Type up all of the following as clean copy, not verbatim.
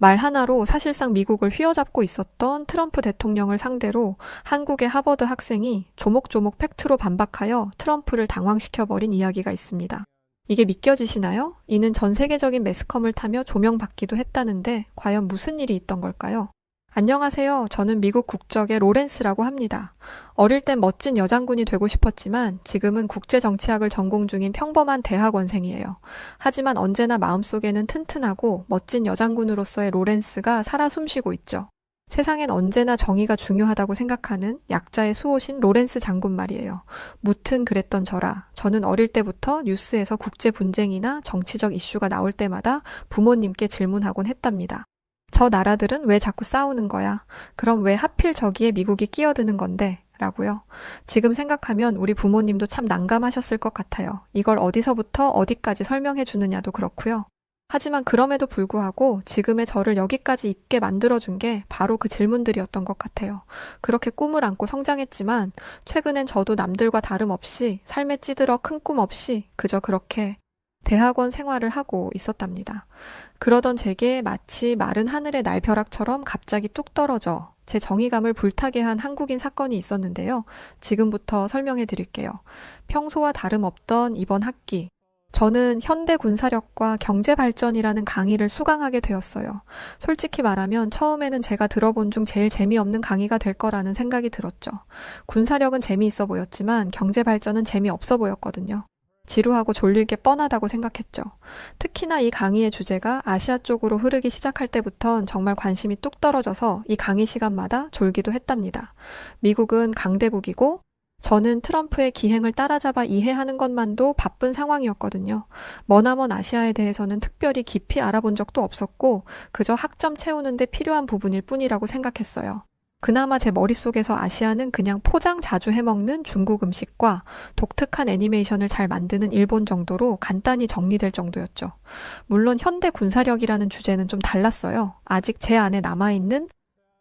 말 하나로 사실상 미국을 휘어잡고 있었던 트럼프 대통령을 상대로 한국의 하버드 학생이 조목조목 팩트로 반박하여 트럼프를 당황시켜버린 이야기가 있습니다. 이게 믿겨지시나요? 이는 전 세계적인 매스컴을 타며 조명받기도 했다는데 과연 무슨 일이 있던 걸까요? 안녕하세요. 저는 미국 국적의 로렌스라고 합니다. 어릴 땐 멋진 여장군이 되고 싶었지만 지금은 국제정치학을 전공 중인 평범한 대학원생이에요. 하지만 언제나 마음속에는 튼튼하고 멋진 여장군으로서의 로렌스가 살아 숨쉬고 있죠. 세상엔 언제나 정의가 중요하다고 생각하는 약자의 수호신 로렌스 장군 말이에요. 무튼 그랬던 저라 저는 어릴 때부터 뉴스에서 국제 분쟁이나 정치적 이슈가 나올 때마다 부모님께 질문하곤 했답니다. 저 나라들은 왜 자꾸 싸우는 거야? 그럼 왜 하필 저기에 미국이 끼어드는 건데? 라고요. 지금 생각하면 우리 부모님도 참 난감하셨을 것 같아요. 이걸 어디서부터 어디까지 설명해 주느냐도 그렇고요. 하지만 그럼에도 불구하고 지금의 저를 여기까지 있게 만들어준 게 바로 그 질문들이었던 것 같아요. 그렇게 꿈을 안고 성장했지만 최근엔 저도 남들과 다름없이 삶에 찌들어 큰 꿈 없이 그저 그렇게 대학원 생활을 하고 있었답니다. 그러던 제게 마치 마른 하늘의 날벼락처럼 갑자기 뚝 떨어져 제 정의감을 불타게 한 한국인 사건이 있었는데요. 지금부터 설명해 드릴게요. 평소와 다름없던 이번 학기, 저는 현대 군사력과 경제 발전이라는 강의를 수강하게 되었어요. 솔직히 말하면 처음에는 제가 들어본 중 제일 재미없는 강의가 될 거라는 생각이 들었죠. 군사력은 재미있어 보였지만 경제 발전은 재미없어 보였거든요. 지루하고 졸릴 게 뻔하다고 생각했죠. 특히나 이 강의의 주제가 아시아 쪽으로 흐르기 시작할 때부턴 정말 관심이 뚝 떨어져서 이 강의 시간마다 졸기도 했답니다. 미국은 강대국이고 저는 트럼프의 기행을 따라잡아 이해하는 것만도 바쁜 상황이었거든요. 머나먼 아시아에 대해서는 특별히 깊이 알아본 적도 없었고 그저 학점 채우는데 필요한 부분일 뿐이라고 생각했어요. 그나마 제 머릿속에서 아시아는 그냥 포장 자주 해먹는 중국 음식과 독특한 애니메이션을 잘 만드는 일본 정도로 간단히 정리될 정도였죠. 물론 현대 군사력이라는 주제는 좀 달랐어요. 아직 제 안에 남아있는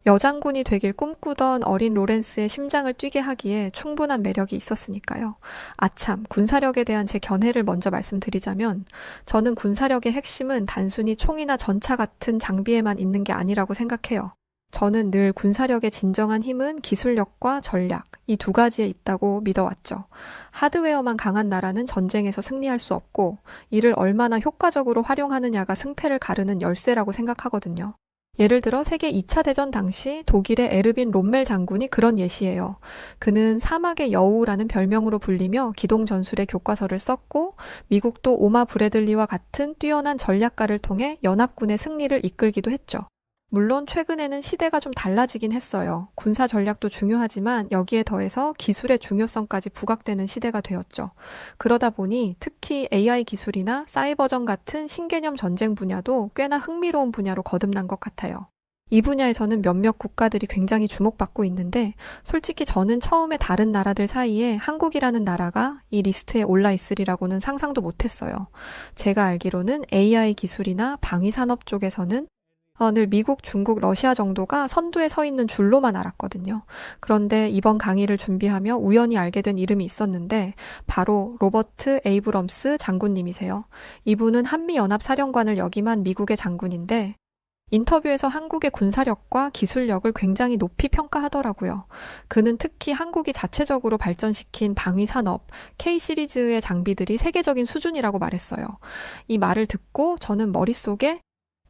여장군이 되길 꿈꾸던 어린 로렌스의 심장을 뛰게 하기에 충분한 매력이 있었으니까요. 아참, 군사력에 대한 제 견해를 먼저 말씀드리자면 저는 군사력의 핵심은 단순히 총이나 전차 같은 장비에만 있는 게 아니라고 생각해요. 저는 늘 군사력의 진정한 힘은 기술력과 전략, 이 두 가지에 있다고 믿어왔죠. 하드웨어만 강한 나라는 전쟁에서 승리할 수 없고 이를 얼마나 효과적으로 활용하느냐가 승패를 가르는 열쇠라고 생각하거든요. 예를 들어 세계 2차 대전 당시 독일의 에르빈 롬멜 장군이 그런 예시예요. 그는 사막의 여우라는 별명으로 불리며 기동전술의 교과서를 썼고 미국도 오마 브래들리와 같은 뛰어난 전략가를 통해 연합군의 승리를 이끌기도 했죠. 물론 최근에는 시대가 좀 달라지긴 했어요. 군사 전략도 중요하지만 여기에 더해서 기술의 중요성까지 부각되는 시대가 되었죠. 그러다 보니 특히 AI 기술이나 사이버전 같은 신개념 전쟁 분야도 꽤나 흥미로운 분야로 거듭난 것 같아요. 이 분야에서는 몇몇 국가들이 굉장히 주목받고 있는데 솔직히 저는 처음에 다른 나라들 사이에 한국이라는 나라가 이 리스트에 올라 있으리라고는 상상도 못했어요. 제가 알기로는 AI 기술이나 방위산업 쪽에서는 늘 미국, 중국, 러시아 정도가 선두에 서 있는 줄로만 알았거든요. 그런데 이번 강의를 준비하며 우연히 알게 된 이름이 있었는데 바로 로버트 에이브럼스 장군님이세요. 이분은 한미연합사령관을 역임한 미국의 장군인데 인터뷰에서 한국의 군사력과 기술력을 굉장히 높이 평가하더라고요. 그는 특히 한국이 자체적으로 발전시킨 방위산업, K-시리즈의 장비들이 세계적인 수준이라고 말했어요. 이 말을 듣고 저는 머릿속에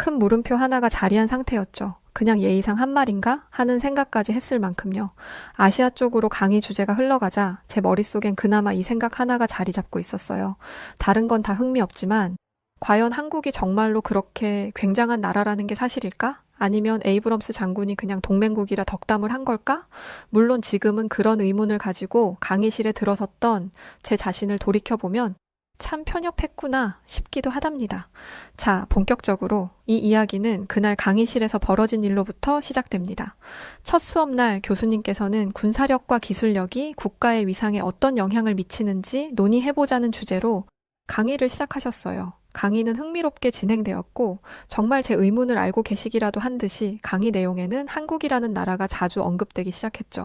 큰 물음표 하나가 자리한 상태였죠. 그냥 예의상 한 말인가 하는 생각까지 했을 만큼요. 아시아 쪽으로 강의 주제가 흘러가자 제 머릿속엔 그나마 이 생각 하나가 자리 잡고 있었어요. 다른 건 다 흥미없지만 과연 한국이 정말로 그렇게 굉장한 나라라는 게 사실일까? 아니면 에이브럼스 장군이 그냥 동맹국이라 덕담을 한 걸까? 물론 지금은 그런 의문을 가지고 강의실에 들어섰던 제 자신을 돌이켜보면 참 편협했구나 싶기도 하답니다. 자, 본격적으로 이 이야기는 그날 강의실에서 벌어진 일로부터 시작됩니다. 첫 수업날 교수님께서는 군사력과 기술력이 국가의 위상에 어떤 영향을 미치는지 논의해보자는 주제로 강의를 시작하셨어요. 강의는 흥미롭게 진행되었고 정말 제 의문을 알고 계시기라도 한 듯이 강의 내용에는 한국이라는 나라가 자주 언급되기 시작했죠.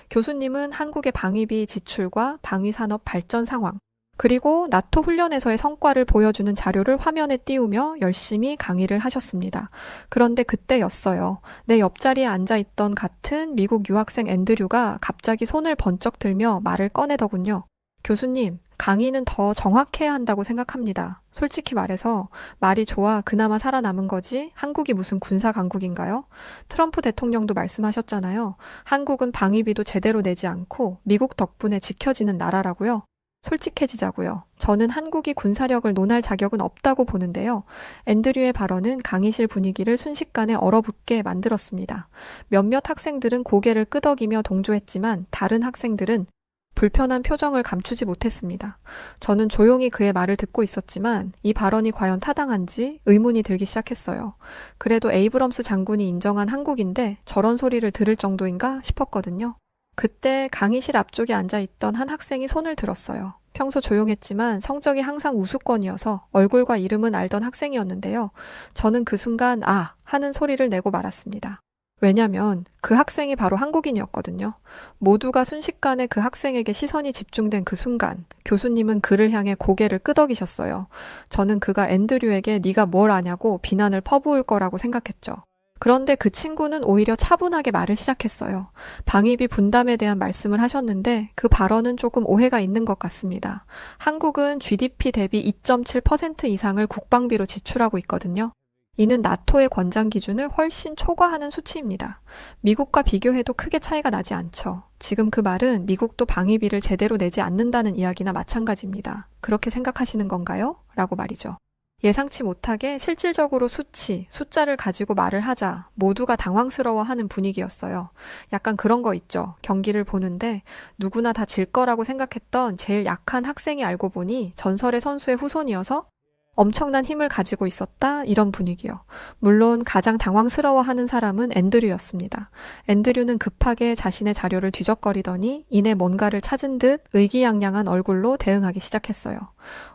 교수님은 한국의 방위비 지출과 방위산업 발전 상황, 그리고 나토 훈련에서의 성과를 보여주는 자료를 화면에 띄우며 열심히 강의를 하셨습니다. 그런데 그때였어요. 내 옆자리에 앉아있던 같은 미국 유학생 앤드류가 갑자기 손을 번쩍 들며 말을 꺼내더군요. 교수님, 강의는 더 정확해야 한다고 생각합니다. 솔직히 말해서 말이 좋아 그나마 살아남은 거지 한국이 무슨 군사 강국인가요? 트럼프 대통령도 말씀하셨잖아요. 한국은 방위비도 제대로 내지 않고 미국 덕분에 지켜지는 나라라고요. 솔직해지자고요. 저는 한국이 군사력을 논할 자격은 없다고 보는데요. 앤드류의 발언은 강의실 분위기를 순식간에 얼어붙게 만들었습니다. 몇몇 학생들은 고개를 끄덕이며 동조했지만 다른 학생들은 불편한 표정을 감추지 못했습니다. 저는 조용히 그의 말을 듣고 있었지만 이 발언이 과연 타당한지 의문이 들기 시작했어요. 그래도 에이브럼스 장군이 인정한 한국인데 저런 소리를 들을 정도인가 싶었거든요. 그때 강의실 앞쪽에 앉아있던 한 학생이 손을 들었어요. 평소 조용했지만 성적이 항상 우수권이어서 얼굴과 이름은 알던 학생이었는데요. 저는 그 순간 아! 하는 소리를 내고 말았습니다. 왜냐면 그 학생이 바로 한국인이었거든요. 모두가 순식간에 그 학생에게 시선이 집중된 그 순간 교수님은 그를 향해 고개를 끄덕이셨어요. 저는 그가 앤드류에게 네가 뭘 아냐고 비난을 퍼부을 거라고 생각했죠. 그런데 그 친구는 오히려 차분하게 말을 시작했어요. 방위비 분담에 대한 말씀을 하셨는데 그 발언은 조금 오해가 있는 것 같습니다. 한국은 GDP 대비 2.7% 이상을 국방비로 지출하고 있거든요. 이는 나토의 권장 기준을 훨씬 초과하는 수치입니다. 미국과 비교해도 크게 차이가 나지 않죠. 지금 그 말은 미국도 방위비를 제대로 내지 않는다는 이야기나 마찬가지입니다. 그렇게 생각하시는 건가요? 라고 말이죠. 예상치 못하게 실질적으로 수치, 숫자를 가지고 말을 하자 모두가 당황스러워하는 분위기였어요. 약간 그런 거 있죠. 경기를 보는데 누구나 다 질 거라고 생각했던 제일 약한 학생이 알고 보니 전설의 선수의 후손이어서 엄청난 힘을 가지고 있었다 이런 분위기요. 물론 가장 당황스러워하는 사람은 앤드류였습니다. 앤드류는 급하게 자신의 자료를 뒤적거리더니 이내 뭔가를 찾은 듯 의기양양한 얼굴로 대응하기 시작했어요.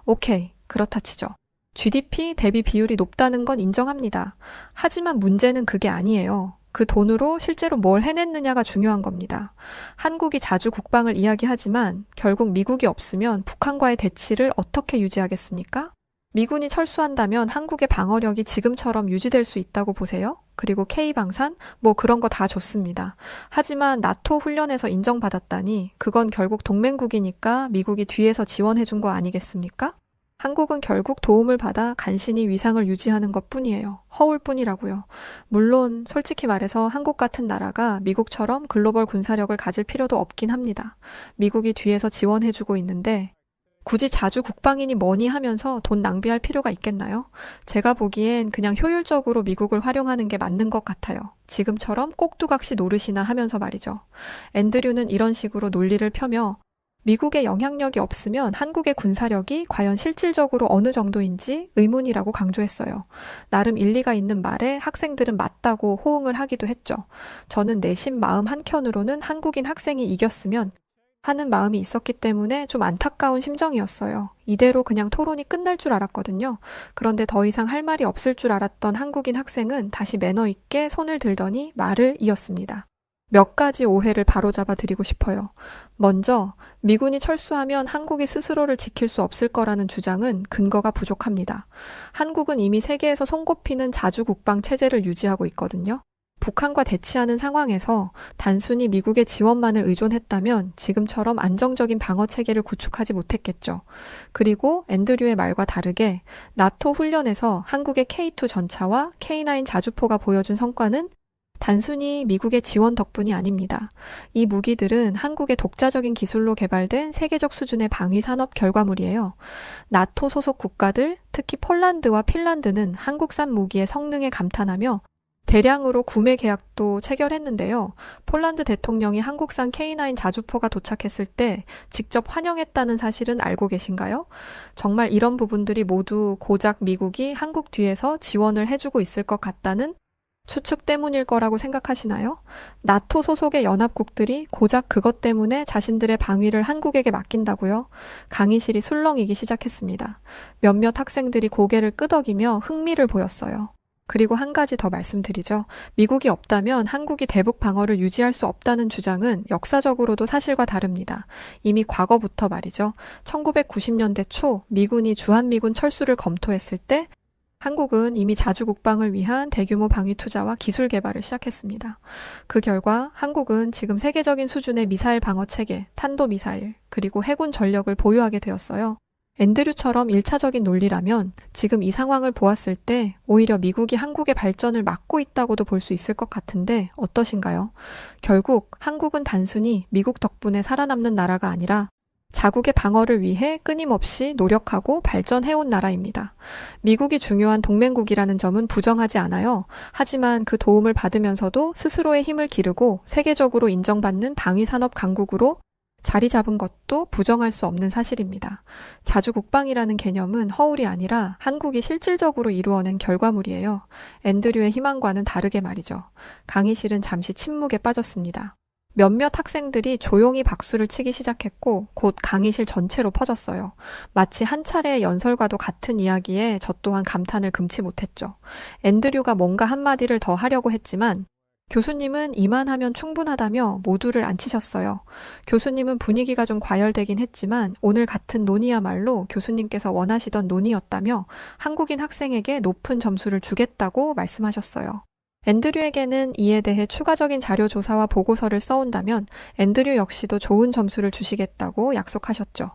오케이, 그렇다 치죠. GDP 대비 비율이 높다는 건 인정합니다. 하지만 문제는 그게 아니에요. 그 돈으로 실제로 뭘 해냈느냐가 중요한 겁니다. 한국이 자주 국방을 이야기하지만 결국 미국이 없으면 북한과의 대치를 어떻게 유지하겠습니까? 미군이 철수한다면 한국의 방어력이 지금처럼 유지될 수 있다고 보세요? 그리고 K방산? 뭐 그런 거 다 좋습니다. 하지만 나토 훈련에서 인정받았다니 그건 결국 동맹국이니까 미국이 뒤에서 지원해준 거 아니겠습니까? 한국은 결국 도움을 받아 간신히 위상을 유지하는 것뿐이에요. 허울뿐이라고요. 물론 솔직히 말해서 한국 같은 나라가 미국처럼 글로벌 군사력을 가질 필요도 없긴 합니다. 미국이 뒤에서 지원해주고 있는데 굳이 자주 국방이니 뭐니 하면서 돈 낭비할 필요가 있겠나요? 제가 보기엔 그냥 효율적으로 미국을 활용하는 게 맞는 것 같아요. 지금처럼 꼭두각시 노릇이나 하면서 말이죠. 앤드류는 이런 식으로 논리를 펴며 미국의 영향력이 없으면 한국의 군사력이 과연 실질적으로 어느 정도인지 의문이라고 강조했어요. 나름 일리가 있는 말에 학생들은 맞다고 호응을 하기도 했죠. 저는 내심 마음 한켠으로는 한국인 학생이 이겼으면 하는 마음이 있었기 때문에 좀 안타까운 심정이었어요. 이대로 그냥 토론이 끝날 줄 알았거든요. 그런데 더 이상 할 말이 없을 줄 알았던 한국인 학생은 다시 매너 있게 손을 들더니 말을 이었습니다. 몇 가지 오해를 바로잡아 드리고 싶어요. 먼저 미군이 철수하면 한국이 스스로를 지킬 수 없을 거라는 주장은 근거가 부족합니다. 한국은 이미 세계에서 손꼽히는 자주 국방 체제를 유지하고 있거든요. 북한과 대치하는 상황에서 단순히 미국의 지원만을 의존했다면 지금처럼 안정적인 방어 체계를 구축하지 못했겠죠. 그리고 앤드류의 말과 다르게 나토 훈련에서 한국의 K2 전차와 K9 자주포가 보여준 성과는 단순히 미국의 지원 덕분이 아닙니다. 이 무기들은 한국의 독자적인 기술로 개발된 세계적 수준의 방위 산업 결과물이에요. 나토 소속 국가들, 특히 폴란드와 핀란드는 한국산 무기의 성능에 감탄하며 대량으로 구매 계약도 체결했는데요. 폴란드 대통령이 한국산 K9 자주포가 도착했을 때 직접 환영했다는 사실은 알고 계신가요? 정말 이런 부분들이 모두 고작 미국이 한국 뒤에서 지원을 해주고 있을 것 같다는 추측 때문일 거라고 생각하시나요? 나토 소속의 연합국들이 고작 그것 때문에 자신들의 방위를 한국에게 맡긴다고요? 강의실이 술렁이기 시작했습니다. 몇몇 학생들이 고개를 끄덕이며 흥미를 보였어요. 그리고 한 가지 더 말씀드리죠. 미국이 없다면 한국이 대북 방어를 유지할 수 없다는 주장은 역사적으로도 사실과 다릅니다. 이미 과거부터 말이죠. 1990년대 초 미군이 주한미군 철수를 검토했을 때 한국은 이미 자주 국방을 위한 대규모 방위 투자와 기술 개발을 시작했습니다. 그 결과 한국은 지금 세계적인 수준의 미사일 방어 체계, 탄도미사일, 그리고 해군 전력을 보유하게 되었어요. 앤드류처럼 1차적인 논리라면 지금 이 상황을 보았을 때 오히려 미국이 한국의 발전을 막고 있다고도 볼 수 있을 것 같은데 어떠신가요? 결국 한국은 단순히 미국 덕분에 살아남는 나라가 아니라 자국의 방어를 위해 끊임없이 노력하고 발전해온 나라입니다. 미국이 중요한 동맹국이라는 점은 부정하지 않아요. 하지만 그 도움을 받으면서도 스스로의 힘을 기르고 세계적으로 인정받는 방위산업 강국으로 자리 잡은 것도 부정할 수 없는 사실입니다. 자주국방이라는 개념은 허울이 아니라 한국이 실질적으로 이루어낸 결과물이에요. 앤드류의 희망과는 다르게 말이죠. 강의실은 잠시 침묵에 빠졌습니다. 몇몇 학생들이 조용히 박수를 치기 시작했고 곧 강의실 전체로 퍼졌어요. 마치 한 차례의 연설과도 같은 이야기에 저 또한 감탄을 금치 못했죠. 앤드류가 뭔가 한마디를 더 하려고 했지만 교수님은 이만하면 충분하다며 모두를 앉히셨어요. 교수님은 분위기가 좀 과열되긴 했지만 오늘 같은 논의야말로 교수님께서 원하시던 논의였다며 한국인 학생에게 높은 점수를 주겠다고 말씀하셨어요. 앤드류에게는 이에 대해 추가적인 자료 조사와 보고서를 써온다면 앤드류 역시도 좋은 점수를 주시겠다고 약속하셨죠.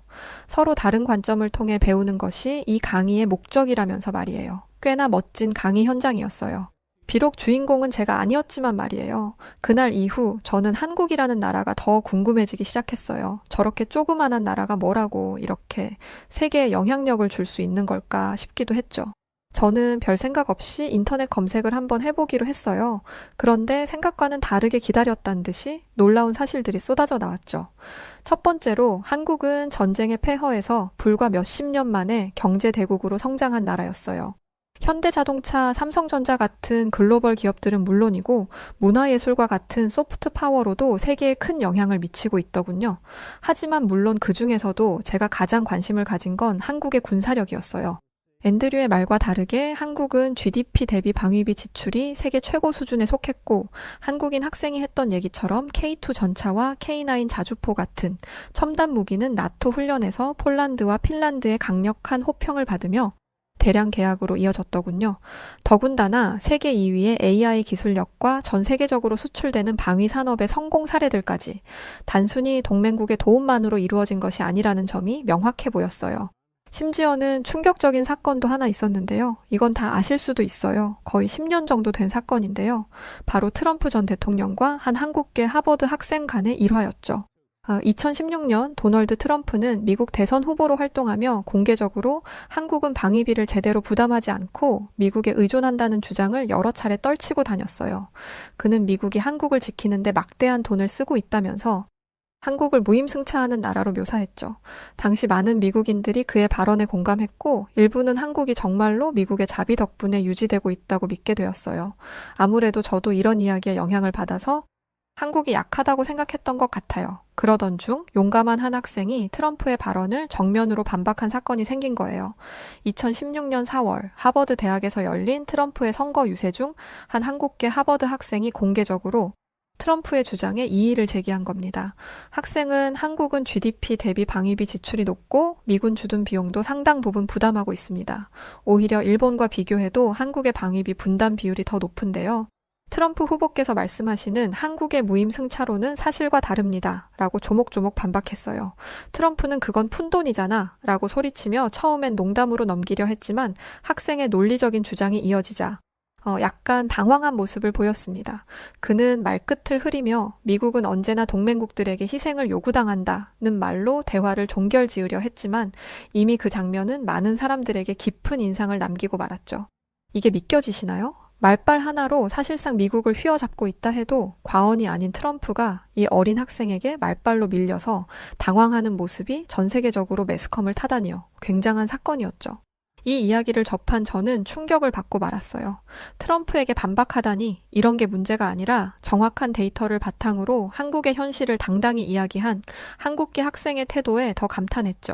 서로 다른 관점을 통해 배우는 것이 이 강의의 목적이라면서 말이에요. 꽤나 멋진 강의 현장이었어요. 비록 주인공은 제가 아니었지만 말이에요. 그날 이후 저는 한국이라는 나라가 더 궁금해지기 시작했어요. 저렇게 조그만한 나라가 뭐라고 이렇게 세계에 영향력을 줄 수 있는 걸까 싶기도 했죠. 저는 별 생각 없이 인터넷 검색을 한번 해보기로 했어요. 그런데 생각과는 다르게 기다렸다는 듯이 놀라운 사실들이 쏟아져 나왔죠. 첫 번째로 한국은 전쟁의 폐허에서 불과 몇십 년 만에 경제대국으로 성장한 나라였어요. 현대자동차, 삼성전자 같은 글로벌 기업들은 물론이고 문화예술과 같은 소프트 파워로도 세계에 큰 영향을 미치고 있더군요. 하지만 물론 그 중에서도 제가 가장 관심을 가진 건 한국의 군사력이었어요. 앤드류의 말과 다르게 한국은 GDP 대비 방위비 지출이 세계 최고 수준에 속했고 한국인 학생이 했던 얘기처럼 K2 전차와 K9 자주포 같은 첨단 무기는 나토 훈련에서 폴란드와 핀란드의 강력한 호평을 받으며 대량 계약으로 이어졌더군요. 더군다나 세계 2위의 AI 기술력과 전 세계적으로 수출되는 방위 산업의 성공 사례들까지 단순히 동맹국의 도움만으로 이루어진 것이 아니라는 점이 명확해 보였어요. 심지어는 충격적인 사건도 하나 있었는데요. 이건 다 아실 수도 있어요. 거의 10년 정도 된 사건인데요. 바로 트럼프 전 대통령과 한 한국계 하버드 학생 간의 일화였죠. 2016년 도널드 트럼프는 미국 대선 후보로 활동하며 공개적으로 한국은 방위비를 제대로 부담하지 않고 미국에 의존한다는 주장을 여러 차례 떨치고 다녔어요. 그는 미국이 한국을 지키는데 막대한 돈을 쓰고 있다면서 한국을 무임승차하는 나라로 묘사했죠. 당시 많은 미국인들이 그의 발언에 공감했고 일부는 한국이 정말로 미국의 자비 덕분에 유지되고 있다고 믿게 되었어요. 아무래도 저도 이런 이야기에 영향을 받아서 한국이 약하다고 생각했던 것 같아요. 그러던 중 용감한 한 학생이 트럼프의 발언을 정면으로 반박한 사건이 생긴 거예요. 2016년 4월 하버드 대학에서 열린 트럼프의 선거 유세 중 한 한국계 하버드 학생이 공개적으로 트럼프의 주장에 이의를 제기한 겁니다. 학생은 한국은 GDP 대비 방위비 지출이 높고 미군 주둔 비용도 상당 부분 부담하고 있습니다. 오히려 일본과 비교해도 한국의 방위비 분담 비율이 더 높은데요. 트럼프 후보께서 말씀하시는 한국의 무임승차로는 사실과 다릅니다. 라고 조목조목 반박했어요. 트럼프는 그건 푼돈이잖아. 라고 소리치며 처음엔 농담으로 넘기려 했지만 학생의 논리적인 주장이 이어지자 약간 당황한 모습을 보였습니다. 그는 말끝을 흐리며 미국은 언제나 동맹국들에게 희생을 요구당한다는 말로 대화를 종결지으려 했지만 이미 그 장면은 많은 사람들에게 깊은 인상을 남기고 말았죠. 이게 믿겨지시나요? 말빨 하나로 사실상 미국을 휘어잡고 있다 해도 과언이 아닌 트럼프가 이 어린 학생에게 말빨로 밀려서 당황하는 모습이 전 세계적으로 매스컴을 타다니요. 굉장한 사건이었죠. 이 이야기를 접한 저는 충격을 받고 말았어요. 트럼프에게 반박하다니 이런 게 문제가 아니라 정확한 데이터를 바탕으로 한국의 현실을 당당히 이야기한 한국계 학생의 태도에 더 감탄했죠.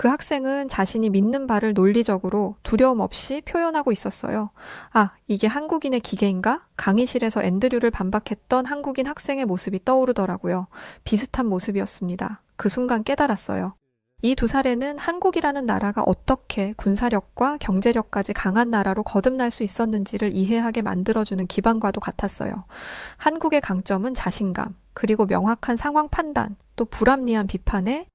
그 학생은 자신이 믿는 바를 논리적으로 두려움 없이 표현하고 있었어요. 아, 이게 한국인의 기계인가? 강의실에서 앤드류를 반박했던 한국인 학생의 모습이 떠오르더라고요. 비슷한 모습이었습니다. 그 순간 깨달았어요. 이 두 사례는 한국이라는 나라가 어떻게 군사력과 경제력까지 강한 나라로 거듭날 수 있었는지를 이해하게 만들어주는 기반과도 같았어요. 한국의 강점은 자신감, 그리고 명확한 상황 판단, 또 불합리한 비판에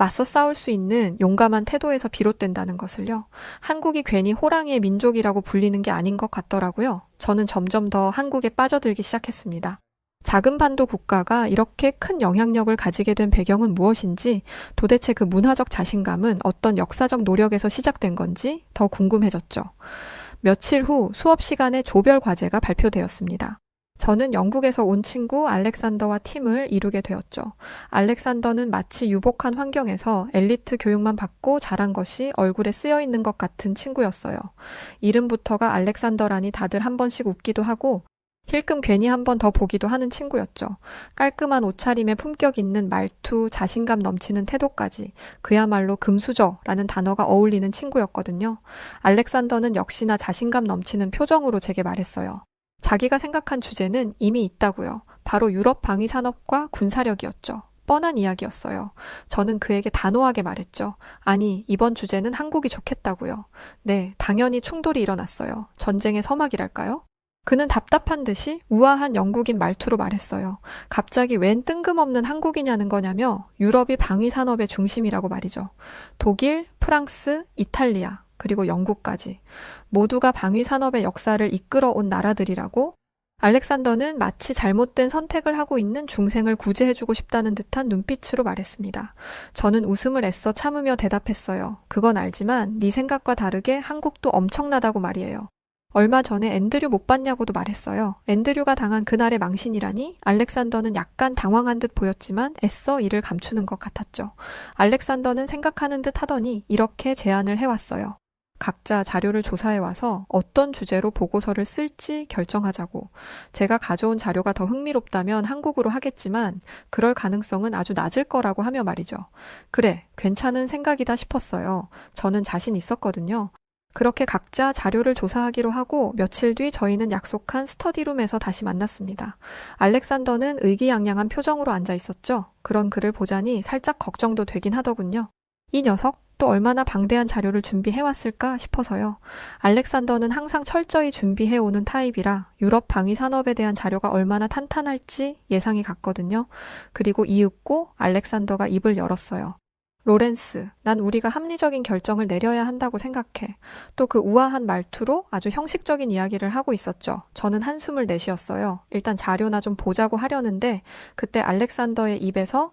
맞서 싸울 수 있는 용감한 태도에서 비롯된다는 것을요. 한국이 괜히 호랑이의 민족이라고 불리는 게 아닌 것 같더라고요. 저는 점점 더 한국에 빠져들기 시작했습니다. 작은 반도 국가가 이렇게 큰 영향력을 가지게 된 배경은 무엇인지, 도대체 그 문화적 자신감은 어떤 역사적 노력에서 시작된 건지 더 궁금해졌죠. 며칠 후 수업 시간에 조별 과제가 발표되었습니다. 저는 영국에서 온 친구 알렉산더와 팀을 이루게 되었죠. 알렉산더는 마치 유복한 환경에서 엘리트 교육만 받고 자란 것이 얼굴에 쓰여 있는 것 같은 친구였어요. 이름부터가 알렉산더라니 다들 한 번씩 웃기도 하고 힐끔 괜히 한 번 더 보기도 하는 친구였죠. 깔끔한 옷차림에 품격 있는 말투, 자신감 넘치는 태도까지 그야말로 금수저라는 단어가 어울리는 친구였거든요. 알렉산더는 역시나 자신감 넘치는 표정으로 제게 말했어요. 자기가 생각한 주제는 이미 있다고요. 바로 유럽 방위 산업과 군사력이었죠. 뻔한 이야기였어요. 저는 그에게 단호하게 말했죠. 아니, 이번 주제는 한국이 좋겠다고요. 네, 당연히 충돌이 일어났어요. 전쟁의 서막이랄까요? 그는 답답한 듯이 우아한 영국인 말투로 말했어요. 갑자기 웬 뜬금없는 한국이냐는 거냐며 유럽이 방위 산업의 중심이라고 말이죠. 독일, 프랑스, 이탈리아, 그리고 영국까지 모두가 방위 산업의 역사를 이끌어온 나라들이라고. 알렉산더는 마치 잘못된 선택을 하고 있는 중생을 구제해주고 싶다는 듯한 눈빛으로 말했습니다. 저는 웃음을 애써 참으며 대답했어요. 그건 알지만 네 생각과 다르게 한국도 엄청나다고 말이에요. 얼마 전에 앤드류 못 봤냐고도 말했어요. 앤드류가 당한 그날의 망신이라니. 알렉산더는 약간 당황한 듯 보였지만 애써 이를 감추는 것 같았죠. 알렉산더는 생각하는 듯 하더니 이렇게 제안을 해왔어요. 각자 자료를 조사해와서 어떤 주제로 보고서를 쓸지 결정하자고. 제가 가져온 자료가 더 흥미롭다면 한국으로 하겠지만 그럴 가능성은 아주 낮을 거라고 하며 말이죠. 그래, 괜찮은 생각이다 싶었어요. 저는 자신 있었거든요. 그렇게 각자 자료를 조사하기로 하고 며칠 뒤 저희는 약속한 스터디룸에서 다시 만났습니다. 알렉산더는 의기양양한 표정으로 앉아 있었죠. 그런 그를 보자니 살짝 걱정도 되긴 하더군요. 이 녀석 또 얼마나 방대한 자료를 준비해왔을까 싶어서요. 알렉산더는 항상 철저히 준비해오는 타입이라 유럽 방위 산업에 대한 자료가 얼마나 탄탄할지 예상이 갔거든요. 그리고 이윽고 알렉산더가 입을 열었어요. 로렌스, 난 우리가 합리적인 결정을 내려야 한다고 생각해. 또 그 우아한 말투로 아주 형식적인 이야기를 하고 있었죠. 저는 한숨을 내쉬었어요. 일단 자료나 좀 보자고 하려는데 그때 알렉산더의 입에서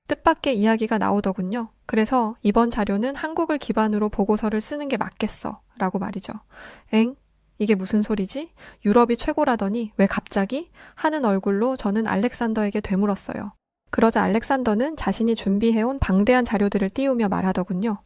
뜻밖의 이야기가 나오더군요. 그래서 이번 자료는 한국을 기반으로 보고서를 쓰는 게 맞겠어 라고 말이죠. 엥? 이게 무슨 소리지? 유럽이 최고라더니 왜 갑자기? 하는 얼굴로 저는 알렉산더에게 되물었어요. 그러자 알렉산더는 자신이 준비해온 방대한 자료들을 띄우며 말하더군요.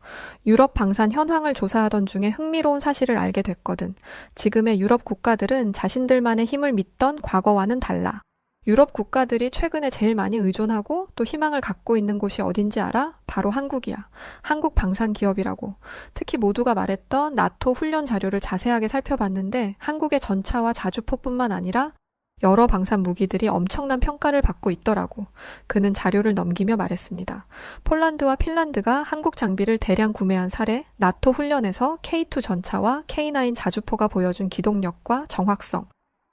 유럽 방산 현황을 조사하던 중에 흥미로운 사실을 알게 됐거든. 지금의 유럽 국가들은 자신들만의 힘을 믿던 과거와는 달라. 유럽 국가들이 최근에 제일 많이 의존하고 또 희망을 갖고 있는 곳이 어딘지 알아? 바로 한국이야. 한국 방산 기업이라고. 특히 모두가 말했던 나토 훈련 자료를 자세하게 살펴봤는데 한국의 전차와 자주포뿐만 아니라 여러 방산 무기들이 엄청난 평가를 받고 있더라고. 그는 자료를 넘기며 말했습니다. 폴란드와 핀란드가 한국 장비를 대량 구매한 사례, 나토 훈련에서 K2 전차와 K9 자주포가 보여준 기동력과 정확성,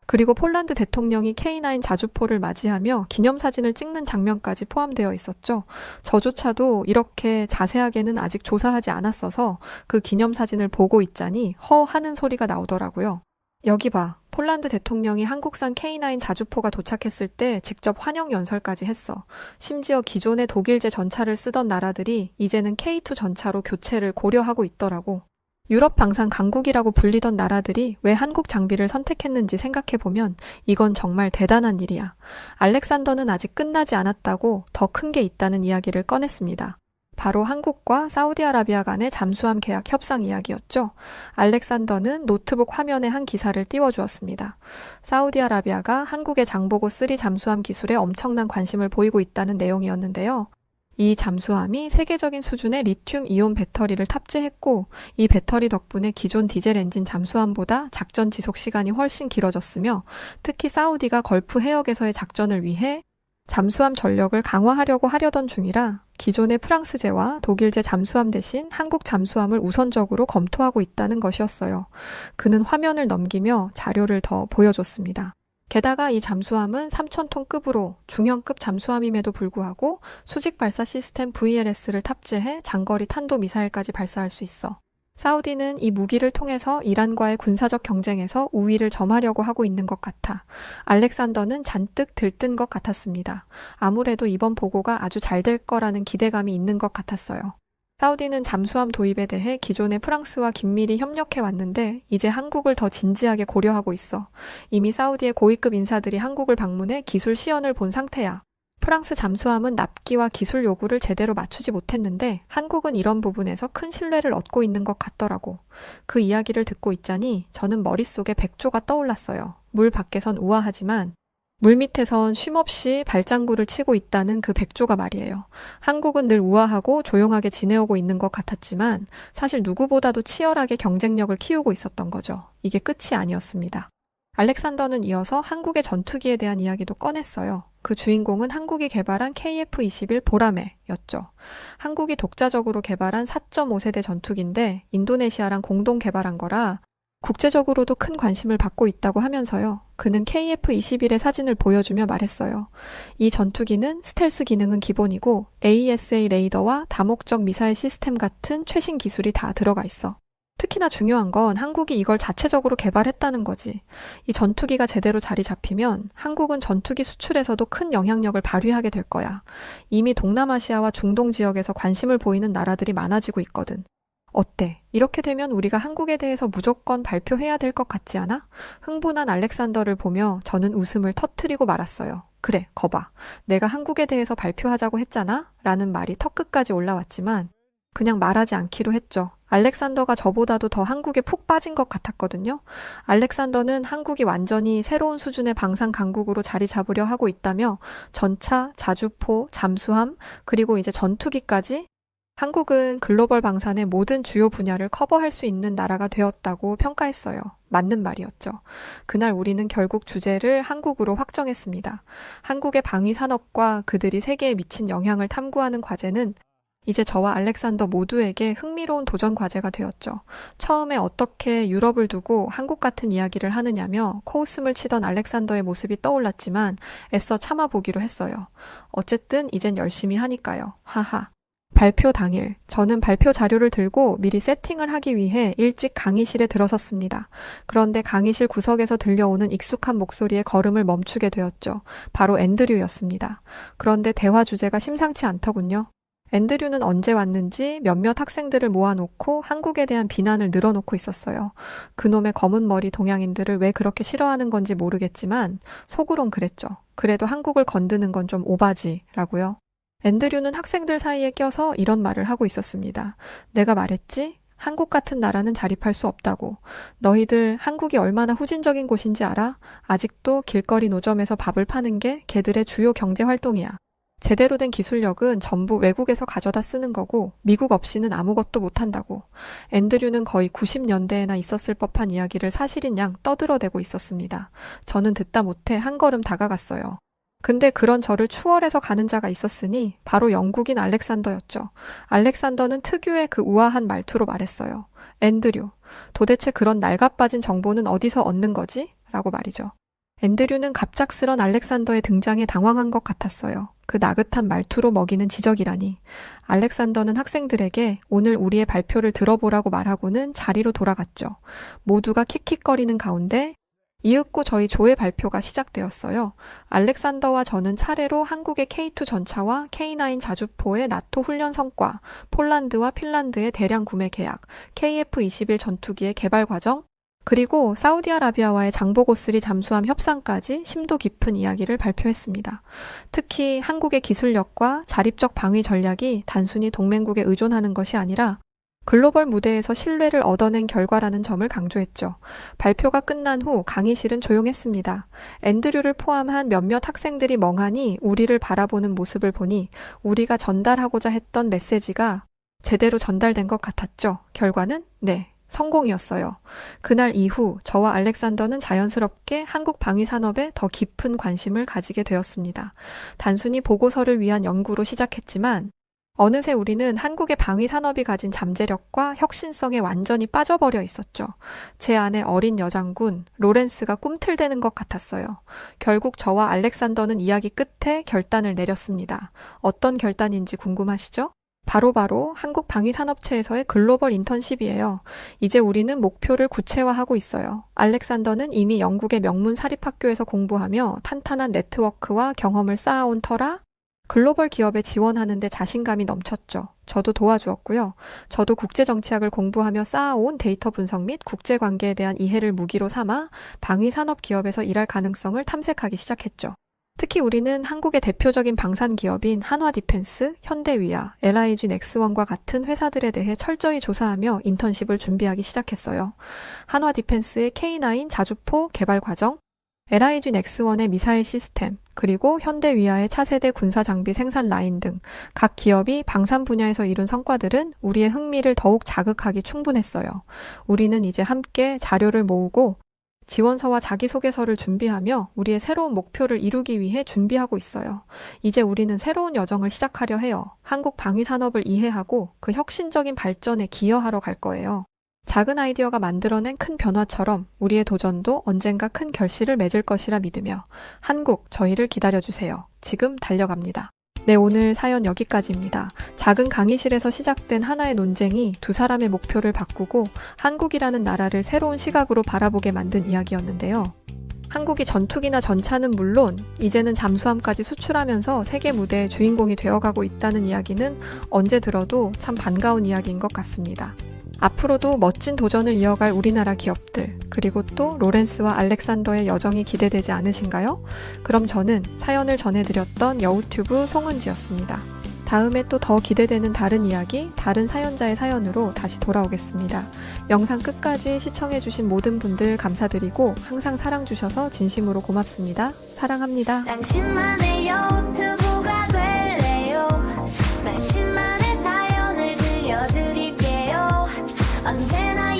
그리고 폴란드 대통령이 K9 자주포를 맞이하며 기념사진을 찍는 장면까지 포함되어 있었죠. 저조차도 이렇게 자세하게는 아직 조사하지 않았어서 그 기념사진을 보고 있자니 허 하는 소리가 나오더라고요. 여기 봐. 폴란드 대통령이 한국산 K9 자주포가 도착했을 때 직접 환영 연설까지 했어. 심지어 기존의 독일제 전차를 쓰던 나라들이 이제는 K2 전차로 교체를 고려하고 있더라고. 유럽 방산 강국이라고 불리던 나라들이 왜 한국 장비를 선택했는지 생각해보면 이건 정말 대단한 일이야. 알렉산더는 아직 끝나지 않았다고 더 큰 게 있다는 이야기를 꺼냈습니다. 바로 한국과 사우디아라비아 간의 잠수함 계약 협상 이야기였죠. 알렉산더는 노트북 화면에 한 기사를 띄워주었습니다. 사우디아라비아가 한국의 장보고 3 잠수함 기술에 엄청난 관심을 보이고 있다는 내용이었는데요. 이 잠수함이 세계적인 수준의 리튬 이온 배터리를 탑재했고 이 배터리 덕분에 기존 디젤 엔진 잠수함보다 작전 지속 시간이 훨씬 길어졌으며 특히 사우디가 걸프 해역에서의 작전을 위해 잠수함 전력을 강화하려고 하려던 중이라 기존의 프랑스제와 독일제 잠수함 대신 한국 잠수함을 우선적으로 검토하고 있다는 것이었어요. 그는 화면을 넘기며 자료를 더 보여줬습니다. 게다가 이 잠수함은 3,000톤급으로 중형급 잠수함임에도 불구하고 수직 발사 시스템 VLS를 탑재해 장거리 탄도미사일까지 발사할 수 있어. 사우디는 이 무기를 통해서 이란과의 군사적 경쟁에서 우위를 점하려고 하고 있는 것 같아 알렉산더는 잔뜩 들뜬 것 같았습니다. 아무래도 이번 보고가 아주 잘 될 거라는 기대감이 있는 것 같았어요. 사우디는 잠수함 도입에 대해 기존의 프랑스와 긴밀히 협력해 왔는데 이제 한국을 더 진지하게 고려하고 있어. 이미 사우디의 고위급 인사들이 한국을 방문해 기술 시연을 본 상태야. 프랑스 잠수함은 납기와 기술 요구를 제대로 맞추지 못했는데 한국은 이런 부분에서 큰 신뢰를 얻고 있는 것 같더라고. 그 이야기를 듣고 있자니 저는 머릿속에 백조가 떠올랐어요. 물 밖에선 우아하지만 물 밑에선 쉼없이 발장구를 치고 있다는 그 백조가 말이에요. 한국은 늘 우아하고 조용하게 지내오고 있는 것 같았지만 사실 누구보다도 치열하게 경쟁력을 키우고 있었던 거죠. 이게 끝이 아니었습니다. 알렉산더는 이어서 한국의 전투기에 대한 이야기도 꺼냈어요. 그 주인공은 한국이 개발한 KF-21 보라매였죠. 한국이 독자적으로 개발한 4.5세대 전투기인데 인도네시아랑 공동 개발한 거라 국제적으로도 큰 관심을 받고 있다고 하면서요. 그는 KF-21의 사진을 보여주며 말했어요. 이 전투기는 스텔스 기능은 기본이고 AESA 레이더와 다목적 미사일 시스템 같은 최신 기술이 다 들어가 있어. 특히나 중요한 건 한국이 이걸 자체적으로 개발했다는 거지. 이 전투기가 제대로 자리 잡히면 한국은 전투기 수출에서도 큰 영향력을 발휘하게 될 거야. 이미 동남아시아와 중동 지역에서 관심을 보이는 나라들이 많아지고 있거든. 어때? 이렇게 되면 우리가 한국에 대해서 무조건 발표해야 될 것 같지 않아? 흥분한 알렉산더를 보며 저는 웃음을 터뜨리고 말았어요. 그래, 거봐. 내가 한국에 대해서 발표하자고 했잖아? 라는 말이 턱끝까지 올라왔지만 그냥 말하지 않기로 했죠. 알렉산더가 저보다도 더 한국에 푹 빠진 것 같았거든요. 알렉산더는 한국이 완전히 새로운 수준의 방산 강국으로 자리 잡으려 하고 있다며 전차, 자주포, 잠수함, 그리고 이제 전투기까지 한국은 글로벌 방산의 모든 주요 분야를 커버할 수 있는 나라가 되었다고 평가했어요. 맞는 말이었죠. 그날 우리는 결국 주제를 한국으로 확정했습니다. 한국의 방위 산업과 그들이 세계에 미친 영향을 탐구하는 과제는 이제 저와 알렉산더 모두에게 흥미로운 도전 과제가 되었죠. 처음에 어떻게 유럽을 두고 한국 같은 이야기를 하느냐며 코웃음을 치던 알렉산더의 모습이 떠올랐지만 애써 참아보기로 했어요. 어쨌든 이젠 열심히 하니까요. 하하. 발표 당일, 저는 발표 자료를 들고 미리 세팅을 하기 위해 일찍 강의실에 들어섰습니다. 그런데 강의실 구석에서 들려오는 익숙한 목소리에 걸음을 멈추게 되었죠. 바로 앤드류였습니다. 그런데 대화 주제가 심상치 않더군요. 앤드류는 언제 왔는지 몇몇 학생들을 모아놓고 한국에 대한 비난을 늘어놓고 있었어요. 그놈의 검은 머리 동양인들을 왜 그렇게 싫어하는 건지 모르겠지만 속으론 그랬죠. 그래도 한국을 건드는 건 좀 오바지라고요. 앤드류는 학생들 사이에 껴서 이런 말을 하고 있었습니다. 내가 말했지? 한국 같은 나라는 자립할 수 없다고. 너희들 한국이 얼마나 후진적인 곳인지 알아? 아직도 길거리 노점에서 밥을 파는 게 걔들의 주요 경제 활동이야. 제대로 된 기술력은 전부 외국에서 가져다 쓰는 거고 미국 없이는 아무것도 못한다고. 앤드류는 거의 90년대에나 있었을 법한 이야기를 사실인 양 떠들어대고 있었습니다. 저는 듣다 못해 한 걸음 다가갔어요. 근데 그런 저를 추월해서 가는 자가 있었으니 바로 영국인 알렉산더였죠. 알렉산더는 특유의 그 우아한 말투로 말했어요. 앤드류, 도대체 그런 낡아빠진 정보는 어디서 얻는 거지? 라고 말이죠. 앤드류는 갑작스런 알렉산더의 등장에 당황한 것 같았어요. 그 나긋한 말투로 먹이는 지적이라니. 알렉산더는 학생들에게 오늘 우리의 발표를 들어보라고 말하고는 자리로 돌아갔죠. 모두가 킥킥거리는 가운데 이윽고 저희 조의 발표가 시작되었어요. 알렉산더와 저는 차례로 한국의 K2 전차와 K9 자주포의 나토 훈련 성과, 폴란드와 핀란드의 대량 구매 계약, KF-21 전투기의 개발 과정, 그리고 사우디아라비아와의 장보고3 잠수함 협상까지 심도 깊은 이야기를 발표했습니다. 특히 한국의 기술력과 자립적 방위 전략이 단순히 동맹국에 의존하는 것이 아니라 글로벌 무대에서 신뢰를 얻어낸 결과라는 점을 강조했죠. 발표가 끝난 후 강의실은 조용했습니다. 앤드류를 포함한 몇몇 학생들이 멍하니 우리를 바라보는 모습을 보니 우리가 전달하고자 했던 메시지가 제대로 전달된 것 같았죠. 결과는 네, 성공이었어요. 그날 이후 저와 알렉산더는 자연스럽게 한국 방위 산업에 더 깊은 관심을 가지게 되었습니다. 단순히 보고서를 위한 연구로 시작했지만 어느새 우리는 한국의 방위 산업이 가진 잠재력과 혁신성에 완전히 빠져버려 있었죠. 제 안에 어린 여장군 로렌스가 꿈틀대는 것 같았어요. 결국 저와 알렉산더는 이야기 끝에 결단을 내렸습니다. 어떤 결단인지 궁금하시죠? 바로 한국 방위산업체에서의 글로벌 인턴십이에요. 이제 우리는 목표를 구체화하고 있어요. 알렉산더는 이미 영국의 명문 사립학교에서 공부하며 탄탄한 네트워크와 경험을 쌓아온 터라 글로벌 기업에 지원하는 데 자신감이 넘쳤죠. 저도 도와주었고요. 저도 국제정치학을 공부하며 쌓아온 데이터 분석 및 국제관계에 대한 이해를 무기로 삼아 방위산업 기업에서 일할 가능성을 탐색하기 시작했죠. 특히 우리는 한국의 대표적인 방산 기업인 한화디펜스, 현대위아, LIG 넥스원과 같은 회사들에 대해 철저히 조사하며 인턴십을 준비하기 시작했어요. 한화디펜스의 K9 자주포 개발 과정, LIG 넥스원의 미사일 시스템, 그리고 현대위아의 차세대 군사장비 생산 라인 등 각 기업이 방산 분야에서 이룬 성과들은 우리의 흥미를 더욱 자극하기 충분했어요. 우리는 이제 함께 자료를 모으고 지원서와 자기소개서를 준비하며 우리의 새로운 목표를 이루기 위해 준비하고 있어요. 이제 우리는 새로운 여정을 시작하려 해요. 한국 방위산업을 이해하고 그 혁신적인 발전에 기여하러 갈 거예요. 작은 아이디어가 만들어낸 큰 변화처럼 우리의 도전도 언젠가 큰 결실을 맺을 것이라 믿으며 한국, 저희를 기다려주세요. 지금 달려갑니다. 네, 오늘 사연 여기까지입니다. 작은 강의실에서 시작된 하나의 논쟁이 두 사람의 목표를 바꾸고 한국이라는 나라를 새로운 시각으로 바라보게 만든 이야기였는데요. 한국이 전투기나 전차는 물론 이제는 잠수함까지 수출하면서 세계 무대의 주인공이 되어가고 있다는 이야기는 언제 들어도 참 반가운 이야기인 것 같습니다. 앞으로도 멋진 도전을 이어갈 우리나라 기업들, 그리고 또 로렌스와 알렉산더의 여정이 기대되지 않으신가요? 그럼 저는 사연을 전해드렸던 여우튜브 송은지였습니다. 다음에 또 더 기대되는 다른 이야기, 다른 사연자의 사연으로 다시 돌아오겠습니다. 영상 끝까지 시청해주신 모든 분들 감사드리고 항상 사랑 주셔서 진심으로 고맙습니다. 사랑합니다. 당신만의 유튜브가 될래요. 당신만의 사연을 들려드릴게요. 언제나